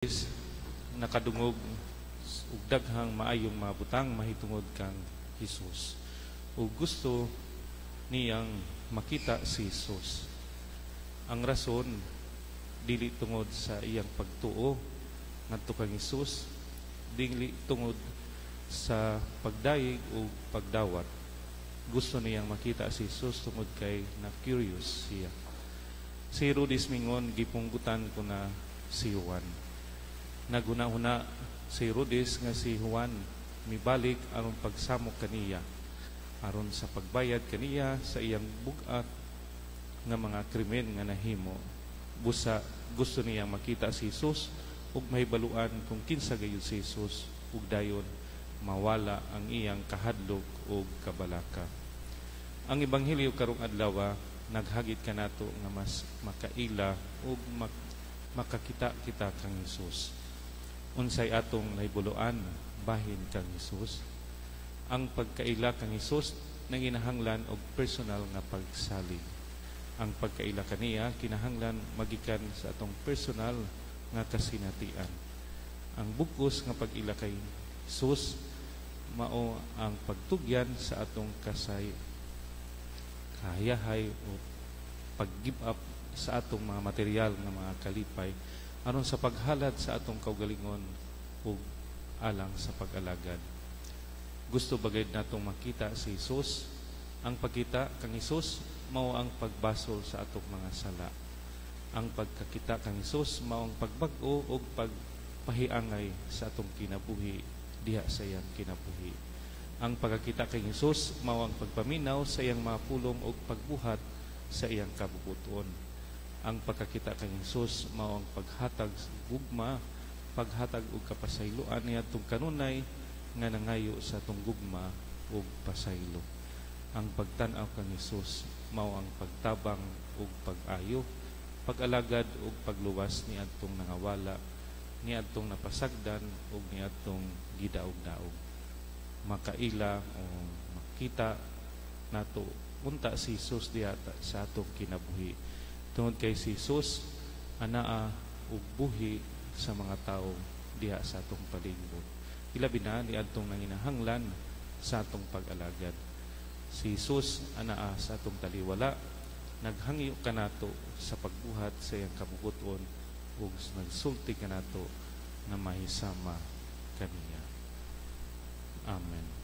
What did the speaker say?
is nakadungog ug daghang maayong mabutang mahitungod kang Hesus. Ug gusto niyang makita si Hesus. Ang rason dili tungod sa iyang pagtuo ngadto kang Hesus, dili tungod sa pagdayeg o pagdawat. Gusto niyang makita si Hesus tungod kay na curious siya. Si Herodes mingon gipunggutan ko na si Juan. Naguna-una si Herodes nga si Juan mibalik aron pagsamok kaniya aron sa pagbayad kaniya sa iyang bugat nga mga krimen nga nahimo. Busa gusto niyang makita si Hesus ug mahibaluan kung kinsa gayud si Hesus ug dayon mawala ang iyang kahadlok ug kabalaka. Ang ebanghelyo karong adlaw naghagit kanato nga mas makaila ug makakita kita kang Hesus. Unsay atong nahibuluan bahin kang Hesus? Ang pagkaila kang Hesus nanginahanglan og personal nga pagsalig. Ang pagkaila kaniya kinahanglan magikan sa atong personal nga kasinatian. Ang bugos nga pag-ila kay Hesus mao ang pagtugyan sa atong kahayahay o pag-give up sa atong mga material nga mga kalipay aron sa paghalad sa atong kaugalingon ug alang sa pag-alagad. Gusto bagay natong makita si Hesus. Ang pagkita kang Hesus mao ang pagbasol sa atong mga sala. Ang pagkakita kang Hesus mao ang pagbag-o ug pagpahiangay sa atong kinabuhi diha sa iyang kinabuhi. Ang pagkakita kang Hesus mao ang pagpaminaw sa iyang mga pulong ug pagbuhat sa iyang kabubuton. Ang pagkakita kang Hesus mao ang paghatag gugma, paghatag og kapasayloan niadtong kanunay nga nangayo sa atong gugma ug pasaylo. Ang pagtan-aw kang Hesus mao ang pagtabang ug pag-ayo, pag-alagad ug pagluwas niadtong nangawala, niadtong napasagdan ug niadtong gidaog-daog. Makaila o makita nato unta si Hesus diha sa atong kinabuhi. Tungod kay si Hesus anaa ug buhi sa mga tao diha sa atong palibot. Ilabi na niadtong nanginahanglan sa atong pag-alagad. Si Hesus anaa sa atong taliwala, naghangyo kanato sa pagbuhat sa iyang kabubuton ug nagsulti kanato na mahisama kaniya. Amen.